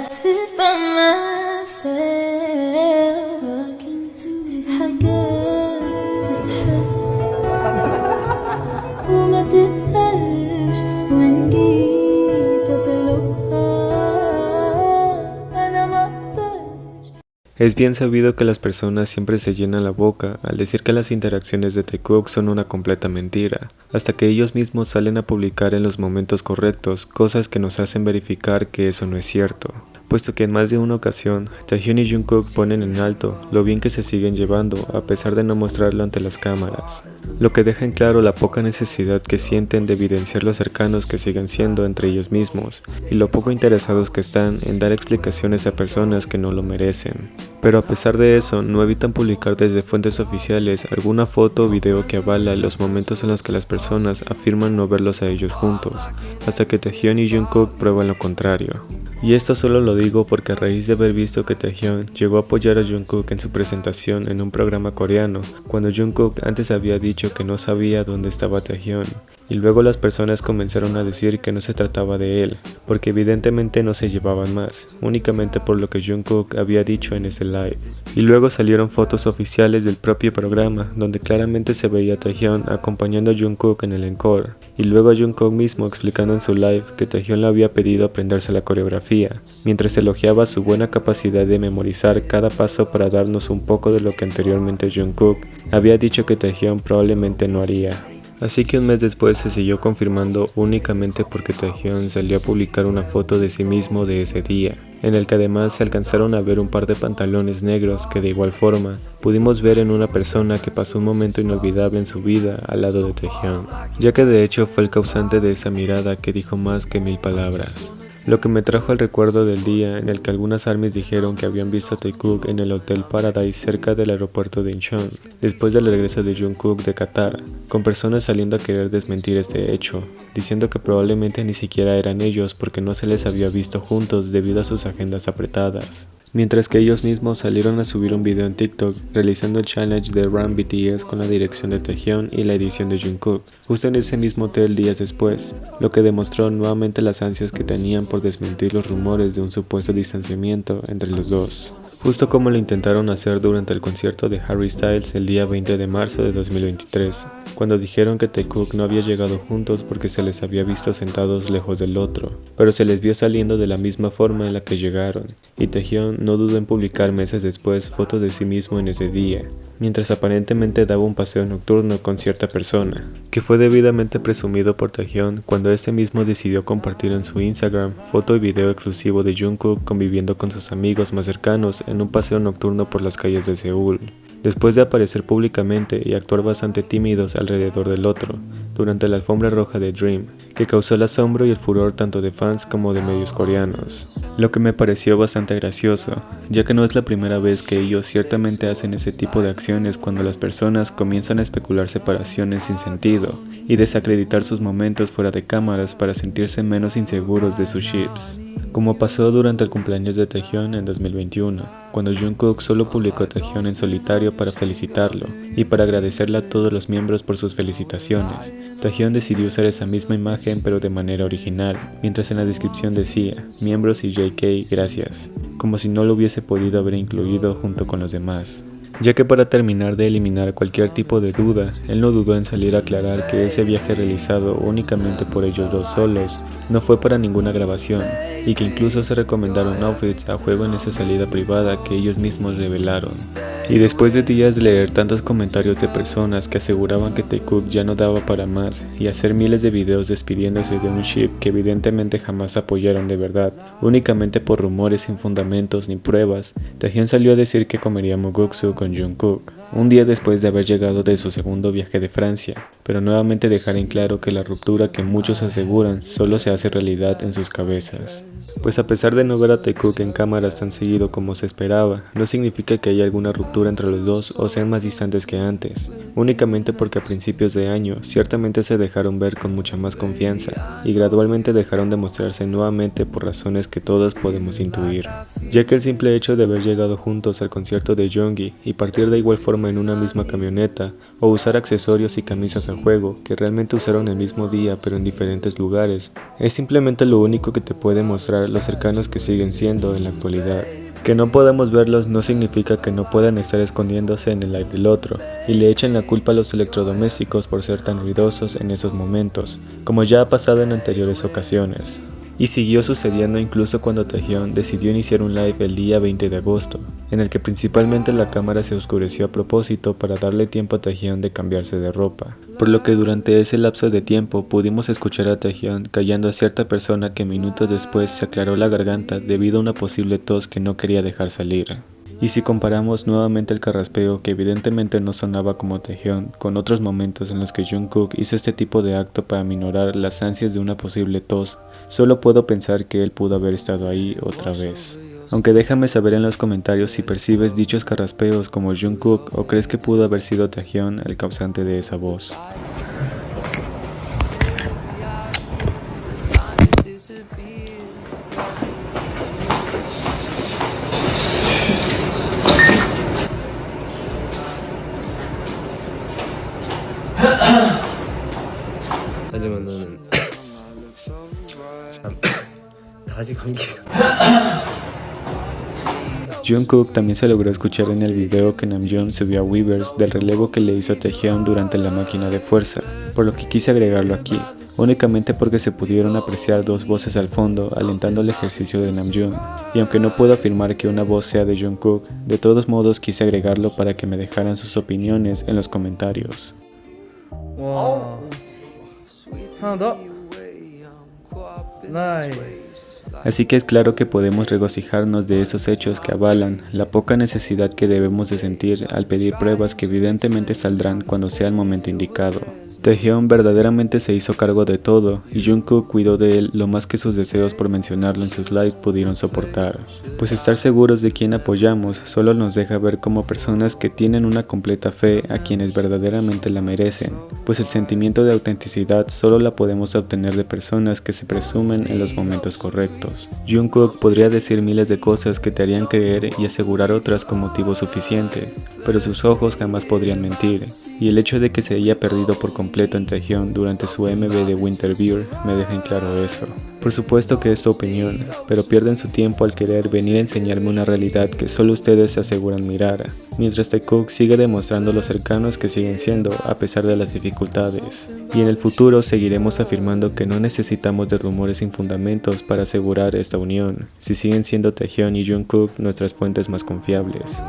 sit by myself talking to في حاجات تتحس وما تتقالش وإن جيت أطلبها أنا مقدرش. Es bien sabido que las personas siempre se llenan la boca al decir que las interacciones de Taekook son una completa mentira, hasta que ellos mismos salen a publicar en los momentos correctos cosas que nos hacen verificar que eso no es cierto, puesto que en más de una ocasión Taehyun y Jungkook ponen en alto lo bien que se siguen llevando a pesar de no mostrarlo ante las cámaras, lo que deja en claro la poca necesidad que sienten de evidenciar lo cercanos que siguen siendo entre ellos mismos y lo poco interesados que están en dar explicaciones a personas que no lo merecen. Pero a pesar de eso, no evitan publicar desde fuentes oficiales alguna foto o video que avala los momentos en los que las personas afirman no verlos a ellos juntos, hasta que Taehyun y Jungkook prueban lo contrario. Y esto solo lo digo porque a raíz de haber visto que Taehyun llegó a apoyar a Jungkook en su presentación en un programa coreano, cuando Jungkook antes había dicho que no sabía dónde estaba Taehyun, y luego las personas comenzaron a decir que no se trataba de él, porque evidentemente no se llevaban más, únicamente por lo que Jungkook había dicho en ese live. Y luego salieron fotos oficiales del propio programa, donde claramente se veía a Taehyun acompañando a Jungkook en el encore, y luego a Jungkook mismo explicando en su live que Taehyun le había pedido aprenderse la coreografía, mientras elogiaba su buena capacidad de memorizar cada paso para darnos un poco de lo que anteriormente Jungkook había dicho que Taehyun probablemente no haría. Así que un mes después se siguió confirmando únicamente porque Taehyun salió a publicar una foto de sí mismo de ese día, en el que además se alcanzaron a ver un par de pantalones negros que de igual forma pudimos ver en una persona que pasó un momento inolvidable en su vida al lado de Taehyun, ya que de hecho fue el causante de esa mirada que dijo más que 1000 palabras. Lo que me trajo al recuerdo del día en el que algunas ARMYs dijeron que habían visto a Taekook en el Hotel Paradise cerca del aeropuerto de Incheon, después del regreso de Jungkook de Qatar, con personas saliendo a querer desmentir este hecho, diciendo que probablemente ni siquiera eran ellos porque no se les había visto juntos debido a sus agendas apretadas. Mientras que ellos mismos salieron a subir un video en TikTok realizando el challenge de Run BTS con la dirección de Taehyun y la edición de Jungkook, justo en ese mismo hotel días después, lo que demostró nuevamente las ansias que tenían por desmentir los rumores de un supuesto distanciamiento entre los dos, justo como lo intentaron hacer durante el concierto de Harry Styles el día 20 de marzo de 2023, cuando dijeron que Taekook no había llegado juntos porque se les había visto sentados lejos del otro, pero se les vio saliendo de la misma forma en la que llegaron, y Taehyun no dudó en publicar meses después fotos de sí mismo en ese día, mientras aparentemente daba un paseo nocturno con cierta persona, que fue debidamente presumido por Taehyun cuando este mismo decidió compartir en su Instagram foto y video exclusivo de Jungkook conviviendo con sus amigos más cercanos en un paseo nocturno por las calles de Seúl, después de aparecer públicamente y actuar bastante tímidos alrededor del otro, durante la alfombra roja de Dream, que causó el asombro y el furor tanto de fans como de medios coreanos, lo que me pareció bastante gracioso, ya que no es la primera vez que ellos ciertamente hacen ese tipo de acciones cuando las personas comienzan a especular separaciones sin sentido y desacreditar sus momentos fuera de cámaras para sentirse menos inseguros de sus ships, como pasó durante el cumpleaños de Taehyun en 2021, cuando Jungkook solo publicó a Taehyun en solitario para felicitarlo y para agradecerle a todos los miembros por sus felicitaciones. Taehyun decidió usar esa misma imagen pero de manera original, mientras en la descripción decía, miembros y JK, gracias, como si no lo hubiese podido haber incluido junto con los demás. Ya que para terminar de eliminar cualquier tipo de duda, él no dudó en salir a aclarar que ese viaje realizado únicamente por ellos dos solos no fue para ninguna grabación y que incluso se recomendaron outfits a juego en esa salida privada que ellos mismos revelaron. Y después de días de leer tantos comentarios de personas que aseguraban que Taekook ya no daba para más y hacer miles de videos despidiéndose de un ship que evidentemente jamás apoyaron de verdad, únicamente por rumores sin fundamentos ni pruebas, Taehyun salió a decir que comería muguksu con Jungkook, un día después de haber llegado de su segundo viaje de Francia, pero nuevamente dejar en claro que la ruptura que muchos aseguran solo se hace realidad en sus cabezas. Pues a pesar de no ver a Taekook en cámaras tan seguido como se esperaba, no significa que haya alguna ruptura entre los dos o sean más distantes que antes, únicamente porque a principios de año ciertamente se dejaron ver con mucha más confianza y gradualmente dejaron de mostrarse nuevamente por razones que todos podemos intuir, ya que el simple hecho de haber llegado juntos al concierto de Jeongi y partir de igual forma en una misma camioneta o usar accesorios y camisas al juego, que realmente usaron el mismo día pero en diferentes lugares, es simplemente lo único que te puede mostrar lo cercanos que siguen siendo en la actualidad. Que no podamos verlos no significa que no puedan estar escondiéndose en el live del otro, y le echen la culpa a los electrodomésticos por ser tan ruidosos en esos momentos, como ya ha pasado en anteriores ocasiones. Y siguió sucediendo incluso cuando Taehyung decidió iniciar un live el día 20 de agosto, en el que principalmente la cámara se oscureció a propósito para darle tiempo a Taehyung de cambiarse de ropa, por lo que durante ese lapso de tiempo pudimos escuchar a Taehyung callando a cierta persona que minutos después se aclaró la garganta debido a una posible tos que no quería dejar salir. Y si comparamos nuevamente el carraspeo, que evidentemente no sonaba como Taehyung, con otros momentos en los que Jungkook hizo este tipo de acto para minorar las ansias de una posible tos, solo puedo pensar que él pudo haber estado ahí otra vez. Aunque déjame saber en los comentarios si percibes dichos carraspeos como Jungkook o crees que pudo haber sido Taehyung el causante de esa voz. 하지만 너는 아직 관계가 Jungkook también se logró escuchar en el video que Namjoon subió a Weverse del relevo que le hizo a Taehyung durante la máquina de fuerza, por lo que quise agregarlo aquí, únicamente porque se pudieron apreciar dos voces al fondo alentando el ejercicio de Namjoon, y aunque no puedo afirmar que una voz sea de Jungkook, de todos modos quise agregarlo para que me dejaran sus opiniones en los comentarios. 와 하나 더 나이스. Así que es claro que podemos regocijarnos de esos hechos que avalan la poca necesidad que debemos de sentir al pedir pruebas que evidentemente saldrán cuando sea el momento indicado. Taehyung verdaderamente se hizo cargo de todo y Jungkook cuidó de él lo más que sus deseos por mencionarlo en sus lives pudieron soportar. Pues estar seguros de quién apoyamos solo nos deja ver como personas que tienen una completa fe a quienes verdaderamente la merecen, pues el sentimiento de autenticidad solo la podemos obtener de personas que se presumen en los momentos correctos. Jungkook podría decir miles de cosas que te harían creer y asegurar otras con motivos suficientes, pero sus ojos jamás podrían mentir, y el hecho de que se haya perdido por completo en Taehyung durante su MV de Winter Beer me deja en claro eso. Por supuesto que es su opinión, pero pierden su tiempo al querer venir a enseñarme una realidad que solo ustedes se aseguran mirar, mientras Taekook sigue demostrando lo cercanos que siguen siendo a pesar de las dificultades. Y en el futuro seguiremos afirmando que no necesitamos de rumores sin fundamentos para asegurar esta unión, si siguen siendo Taehyung y Jungkook nuestras fuentes más confiables.